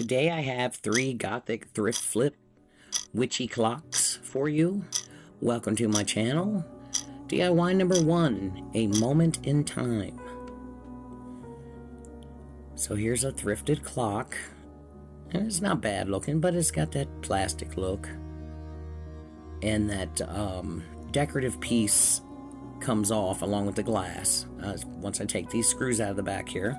Today I have 3 Gothic Thrift Flip Witchy clocks for you. Welcome to my channel. DIY number 1, a moment in time. So here's a thrifted clock. And it's not bad looking, but it's got that plastic look. And that decorative piece comes off along with the glass. Once I take these screws out of the back here.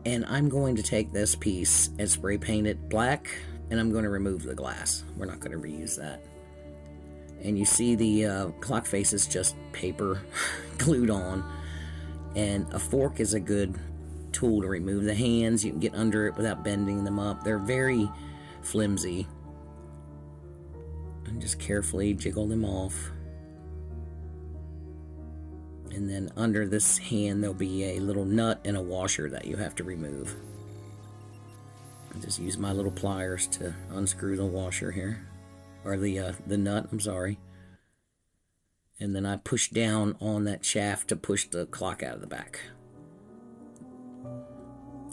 And I'm going to take this piece and spray paint it black, and I'm going to remove the glass. We're not going to reuse that. And you see the clock face is just paper glued on. And a fork is a good tool to remove the hands. You can get under it without bending them up. They're very flimsy. And just carefully jiggle them off. And then under this hand there'll be a little nut and a washer that you have to remove. I just use my little pliers to unscrew the washer here. Or the nut, I'm sorry. And then I push down on that shaft to push the clock out of the back.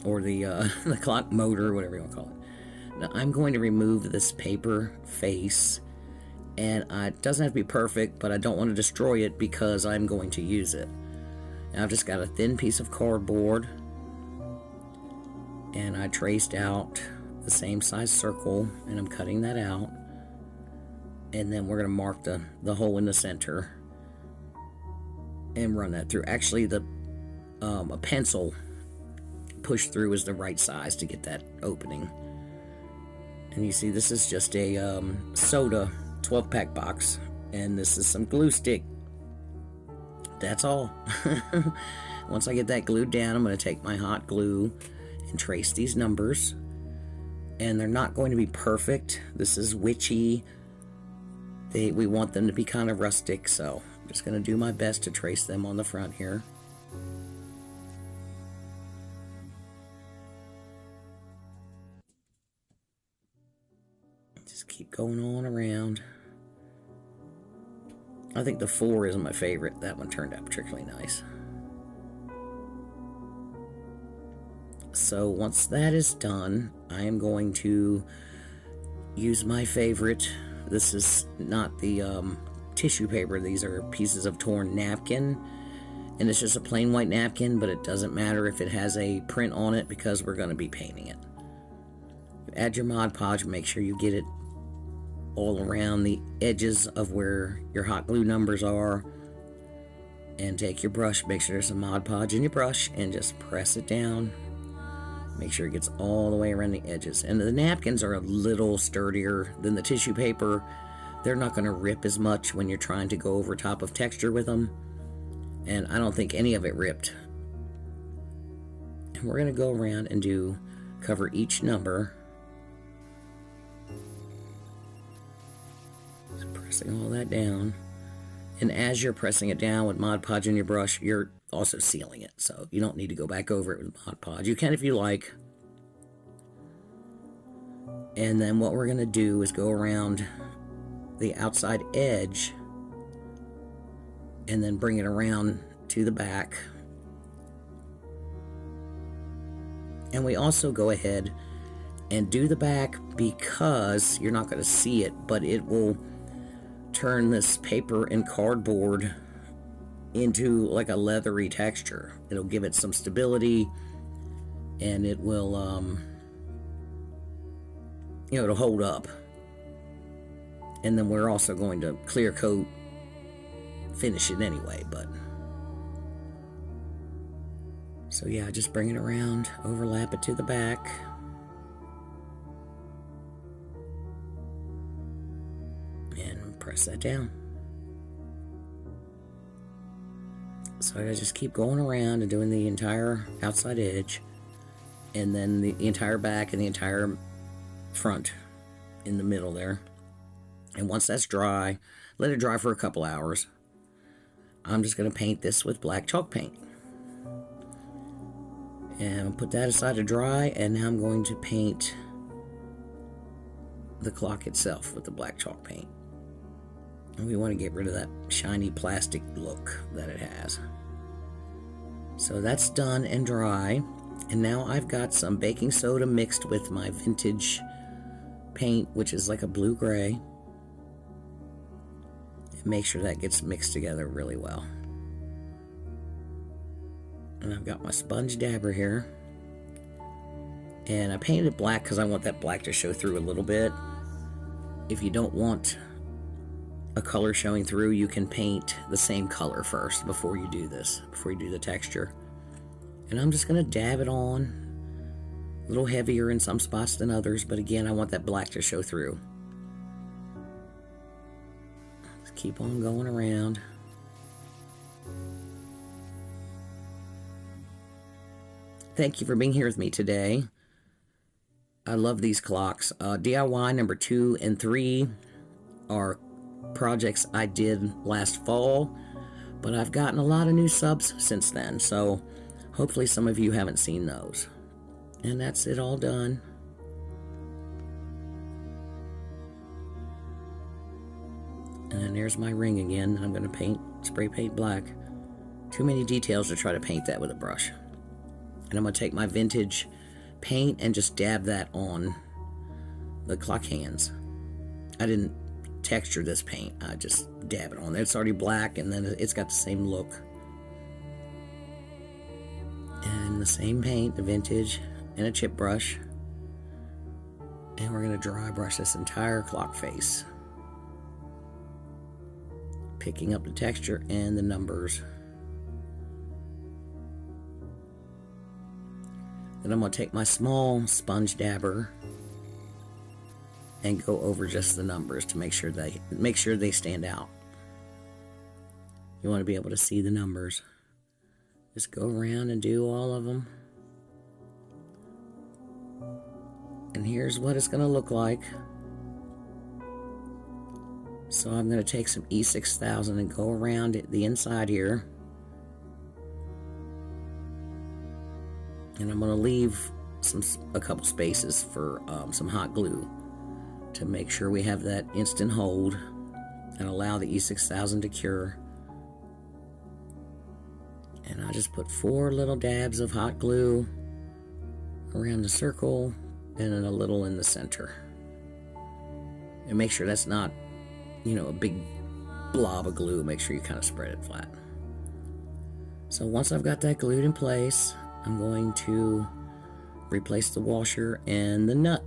Or the clock motor, whatever you want to call it. Now I'm going to remove this paper face. And it doesn't have to be perfect, but I don't want to destroy it because I'm going to use it. Now I've just got a thin piece of cardboard. And I traced out the same size circle, and I'm cutting that out. And then we're going to mark the hole in the center and run that through. Actually, a pencil push through is the right size to get that opening. And you see, this is just a soda 12-pack box, and this is some glue stick. That's all. Once I get that glued down, I'm going to take my hot glue and trace these numbers. And they're not going to be perfect. This is witchy. We want them to be kind of rustic, so I'm just going to do my best to trace them on the front here. Just keep going on around. I think the 4 is my favorite. That one turned out particularly nice. So once that is done, I am going to use my favorite. This is not the tissue paper. These are pieces of torn napkin. And it's just a plain white napkin, but it doesn't matter if it has a print on it because we're going to be painting it. Add your Mod Podge, make sure you get it all around the edges of where your hot glue numbers are, and take your brush, make sure there's some Mod Podge in your brush, and just press it down. Make sure it gets all the way around the edges. And the napkins are a little sturdier than the tissue paper. They're not going to rip as much when you're trying to go over top of texture with them, and I don't think any of it ripped. And we're going to go around and cover each number. Pressing all that down, and as you're pressing it down with Mod Podge in your brush, you're also sealing it, so you don't need to go back over it with Mod Podge. You can if you like. And then what we're going to do is go around the outside edge and then bring it around to the back. And we also go ahead and do the back because you're not going to see it, but it will turn this paper and cardboard into like a leathery texture. It'll give it some stability, and it will it'll hold up. And then we're also going to clear coat finish it anyway, but so yeah, just bring it around, overlap it to the back. Press that down. So I just keep going around and doing the entire outside edge, and then the entire back and the entire front in the middle there. And once that's dry, let it dry for a couple hours. I'm just going to paint this with black chalk paint. And I'll put that aside to dry, and now I'm going to paint the clock itself with the black chalk paint. And we want to get rid of that shiny plastic look that it has. So that's done and dry. And now I've got some baking soda mixed with my vintage paint, which is like a blue-gray. And make sure that gets mixed together really well. And I've got my sponge dabber here. And I painted it black because I want that black to show through a little bit. If you don't want a color showing through, you can paint the same color first before you do this, before you do the texture. And I'm just going to dab it on, a little heavier in some spots than others, but again, I want that black to show through. Let's keep on going around. Thank you for being here with me today. I love these clocks. DIY number 2 and 3 are projects I did last fall, but I've gotten a lot of new subs since then, so hopefully some of you haven't seen those. And that's it all done. And then there's my ring again. I'm going to spray paint black. Too many details to try to paint that with a brush. And I'm going to take my vintage paint and just dab that on the clock hands. I didn't texture this paint. I just dab it on there. It's already black, and then it's got the same look. And the same paint, the vintage, and a chip brush. And we're going to dry brush this entire clock face, picking up the texture and the numbers. Then I'm going to take my small sponge dabber and go over just the numbers to make sure they stand out. You want to be able to see the numbers. Just go around and do all of them. And here's what it's going to look like. So I'm going to take some E6000 and go around the inside here. And I'm going to leave a couple spaces for some hot glue to make sure we have that instant hold and allow the E6000 to cure. And I just put 4 little dabs of hot glue around the circle and then a little in the center. And make sure that's not, a big blob of glue. Make sure you kind of spread it flat. So once I've got that glued in place, I'm going to replace the washer and the nut.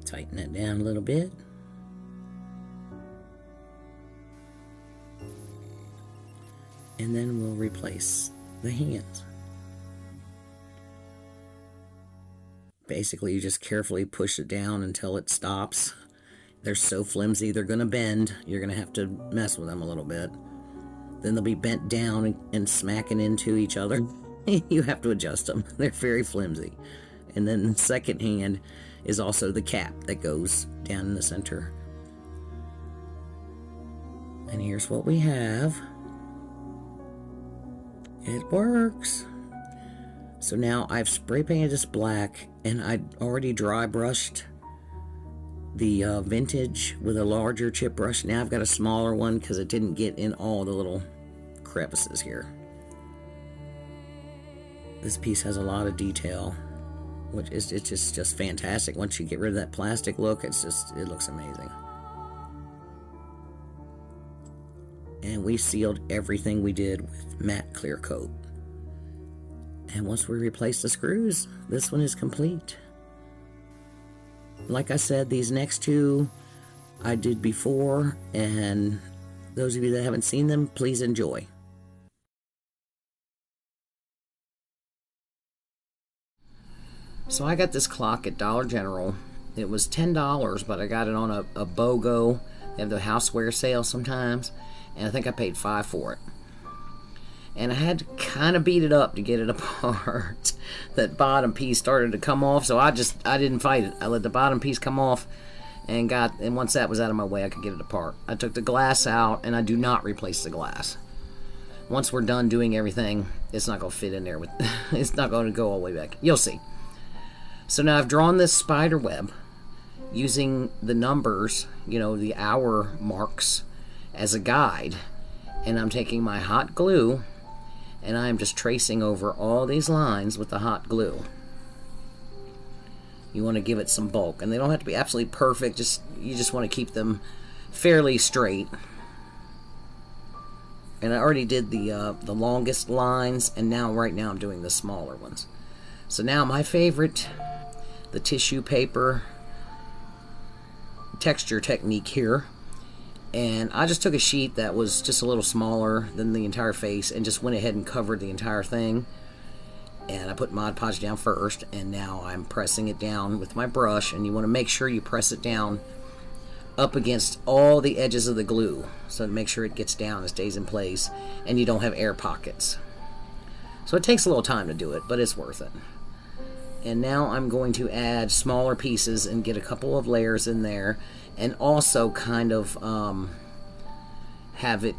Tighten that down a little bit. And then we'll replace the hands. Basically, you just carefully push it down until it stops. They're so flimsy, they're going to bend. You're going to have to mess with them a little bit. Then they'll be bent down and smacking into each other. You have to adjust them. They're very flimsy. And then the second hand is also the cap that goes down in the center. And here's what we have. It works. So now I've spray painted this black, and I already dry brushed the vintage with a larger chip brush. Now I've got a smaller one because it didn't get in all the little crevices here. This piece has a lot of detail, which is it's just fantastic. Once you get rid of that plastic look, it looks amazing. And we sealed everything we did with matte clear coat. And once we replace the screws, this one is complete. Like I said, these next 2 I did before, and those of you that haven't seen them, please enjoy. So I got this clock at Dollar General. It was $10, but I got it on a BOGO. They have the houseware sale sometimes, and I think I paid $5 for it. And I had to kind of beat it up to get it apart. That bottom piece started to come off, so I didn't fight it. I let the bottom piece come off, and once that was out of my way, I could get it apart. I took the glass out, and I do not replace the glass. Once we're done doing everything, it's not going to fit in there. It's not going to go all the way back. You'll see. So now I've drawn this spider web using the numbers, the hour marks, as a guide. And I'm taking my hot glue and I'm just tracing over all these lines with the hot glue. You want to give it some bulk, and they don't have to be absolutely perfect, you just want to keep them fairly straight. And I already did the longest lines, and right now I'm doing the smaller ones. So now my favorite, the tissue paper texture technique here. And I just took a sheet that was just a little smaller than the entire face and just went ahead and covered the entire thing. And I put Mod Podge down first, and now I'm pressing it down with my brush, and you want to make sure you press it down up against all the edges of the glue, so to make sure it gets down and stays in place, and you don't have air pockets. So it takes a little time to do it, but it's worth it. And now I'm going to add smaller pieces and get a couple of layers in there, and also kind of have it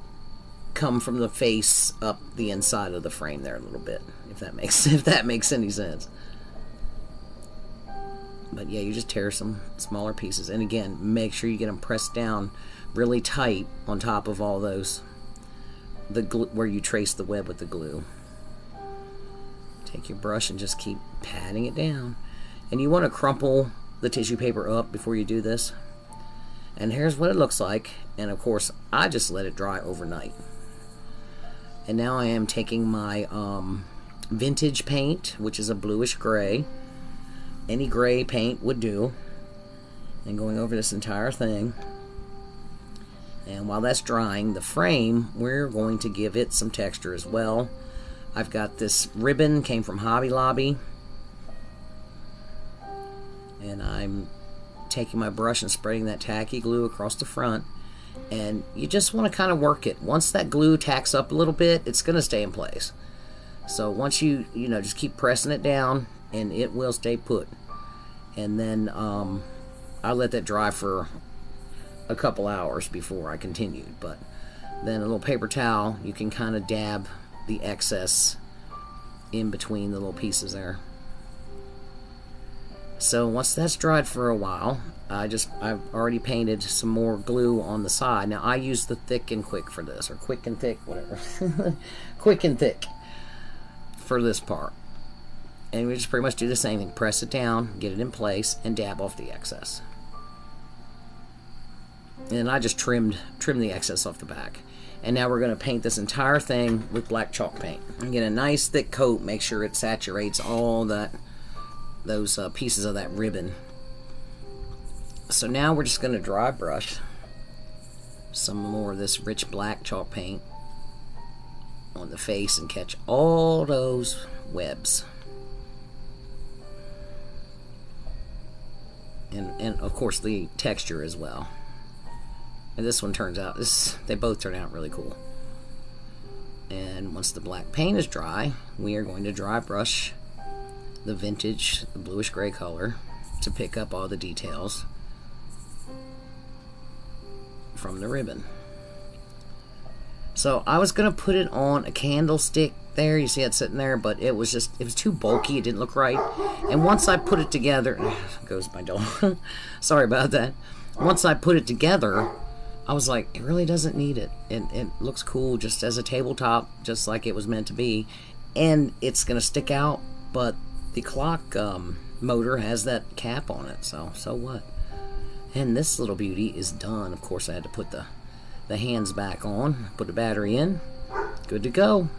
come from the face up the inside of the frame there a little bit, if that makes any sense. But yeah, you just tear some smaller pieces, and again, make sure you get them pressed down really tight on top of all those, where you trace the web with the glue. Take your brush and just keep patting it down, and you want to crumple the tissue paper up before you do this. And here's what it looks like, and of course I just let it dry overnight. And now I am taking my vintage paint, which is a bluish gray. Any gray paint would do. And going over this entire thing. And while that's drying, the frame, we're going to give it some texture as well. I've got this ribbon, came from Hobby Lobby. And I'm taking my brush and spreading that tacky glue across the front. And you just want to kind of work it. Once that glue tacks up a little bit, it's going to stay in place. So once you just keep pressing it down, and it will stay put. And then I let that dry for a couple hours before I continued. But then a little paper towel, you can kind of dab the excess in between the little pieces there. So once that's dried for a while, I've already painted some more glue on the side. Now I use the thick and quick for this, or quick and thick, whatever. Quick and thick for this part. And we just pretty much do the same thing. Press it down, get it in place, and dab off the excess. And I just trimmed the excess off the back. And now we're going to paint this entire thing with black chalk paint. And get a nice thick coat, make sure it saturates all those pieces of that ribbon. So now we're just going to dry brush some more of this rich black chalk paint on the face and catch all those webs. And of course the texture as well. And this one turns out, they both turn out really cool. And once the black paint is dry, we are going to dry brush the vintage, the bluish gray color, to pick up all the details from the ribbon. So I was gonna put it on a candlestick there, you see it sitting there, but it was too bulky, it didn't look right. And once I put it together, goes my dog. Sorry about that. Once I put it together, I was like, it really doesn't need it. It looks cool just as a tabletop, just like it was meant to be. And it's gonna stick out, but the clock motor has that cap on it, so what? And this little beauty is done. Of course I had to put the hands back on, put the battery in, good to go.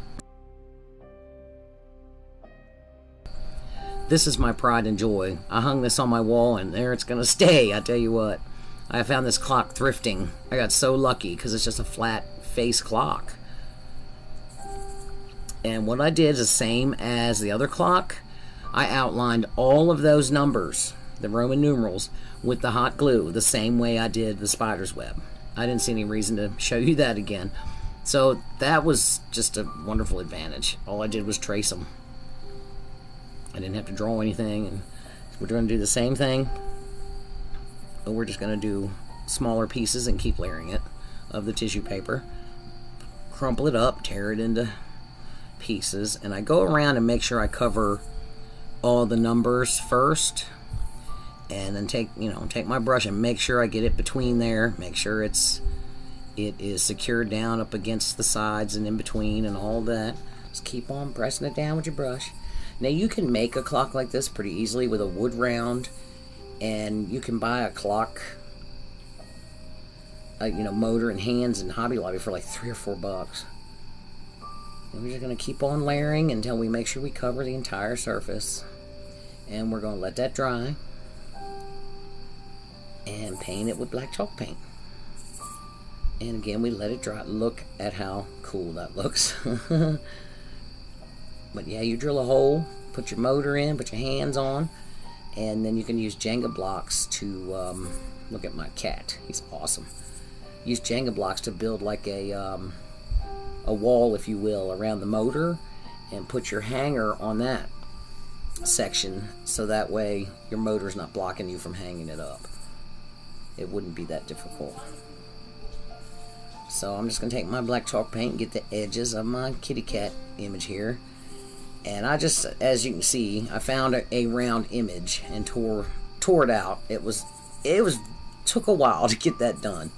This is my pride and joy. I hung this on my wall and there it's gonna stay, I tell you what. I found this clock thrifting. I got so lucky because it's just a flat face clock. And what I did is the same as the other clock. I outlined all of those numbers, the Roman numerals, with the hot glue, the same way I did the spider's web. I didn't see any reason to show you that again. So that was just a wonderful advantage. All I did was trace them. I didn't have to draw anything. And we're going to do the same thing, but we're just going to do smaller pieces and keep layering it of the tissue paper. Crumple it up, tear it into pieces, and I go around and make sure I cover all the numbers first, and then take my brush and make sure I get it between there, make sure it's it is secured down up against the sides and in between and all that. Just keep on pressing it down with your brush. Now you can make a clock like this pretty easily with a wood round, and you can buy a clock, motor and hands in Hobby Lobby for like $3 or $4. And we're just going to keep on layering until we make sure we cover the entire surface. And we're going to let that dry and paint it with black chalk paint. And again, we let it dry. Look at how cool that looks. But yeah, you drill a hole, put your motor in, put your hands on, and then you can use Jenga blocks to, look at my cat, he's awesome. Use Jenga blocks to build like a wall, if you will, around the motor, and put your hanger on that section, so that way your motor's not blocking you from hanging it up. It wouldn't be that difficult. So I'm just going to take my black chalk paint and get the edges of my kitty cat image here. And I just, as you can see, I found a round image and tore it out. It took a while to get that done.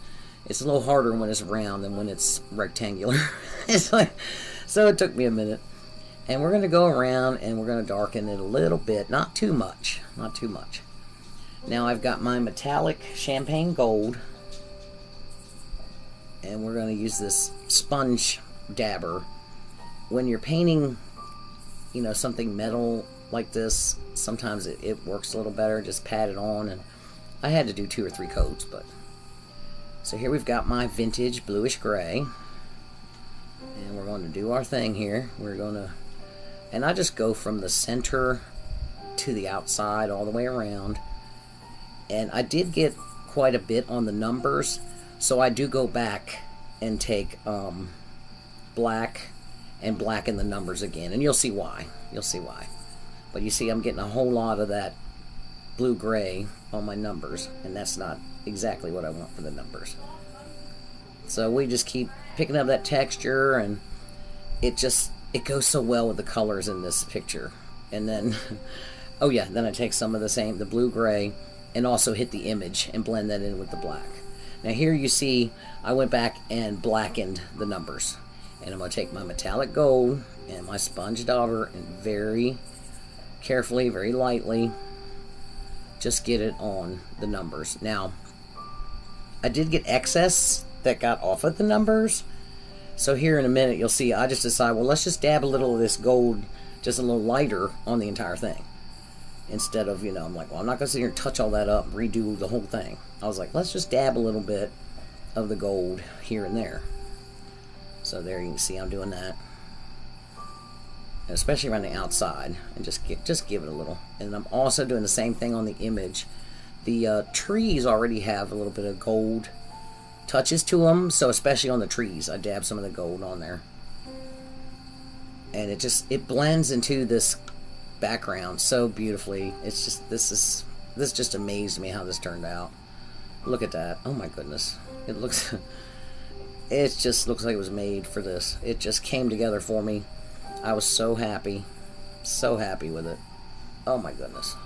It's a little harder when it's round than when it's rectangular. So it took me a minute. And we're going to go around and we're going to darken it a little bit. Not too much. Not too much. Now I've got my metallic champagne gold. And we're going to use this sponge dabber. When you're painting, something metal like this, sometimes it works a little better. Just pat it on. And I had to do 2 or 3 coats, but... So here we've got my vintage bluish gray. And we're going to do our thing here. We're going to... And I just go from the center to the outside all the way around. And I did get quite a bit on the numbers, so I do go back and take black and blacken the numbers again. And you'll see why. You'll see why. But you see I'm getting a whole lot of that blue-gray on my numbers, and that's not exactly what I want for the numbers. So we just keep picking up that texture, and it goes so well with the colors in this picture. And then, oh yeah, then I take some of the blue-gray, and also hit the image and blend that in with the black. Now here you see I went back and blackened the numbers. And I'm going to take my metallic gold and my sponge dauber and very carefully, very lightly, just get it on the numbers. Now, I did get excess that got off of the numbers. So here in a minute you'll see I just decided, well, let's just dab a little of this gold, just a little lighter on the entire thing. Instead of, I'm like, well, I'm not going to sit here and touch all that up and redo the whole thing. I was like, let's just dab a little bit of the gold here and there. So there you can see I'm doing that. And especially around the outside. And just give it a little. And I'm also doing the same thing on the image. The trees already have a little bit of gold touches to them. So especially on the trees, I dab some of the gold on there. And it blends into this background so beautifully. It's just, this just amazed me how this turned out. Look at that. Oh my goodness. It just looks like it was made for this. It just came together for me. I was so happy with it. Oh my goodness.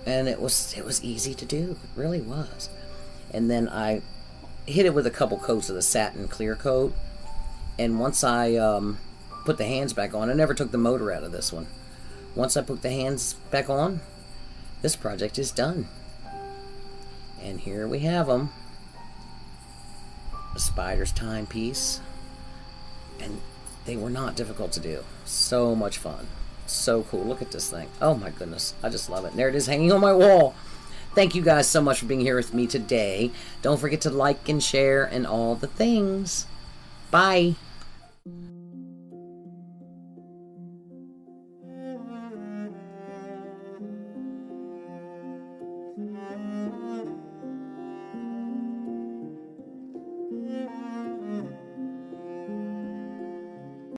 And it was easy to do. It really was. And then I hit it with a couple coats of the satin clear coat. And once I put the hands back on, I never took the motor out of this one. Once I put the hands back on, this project is done. And here we have them. The spider's timepiece. And they were not difficult to do. So much fun. So cool. Look at this thing. Oh my goodness. I just love it. And there it is hanging on my wall. Thank you guys so much for being here with me today. Don't forget to like and share and all the things. Bye.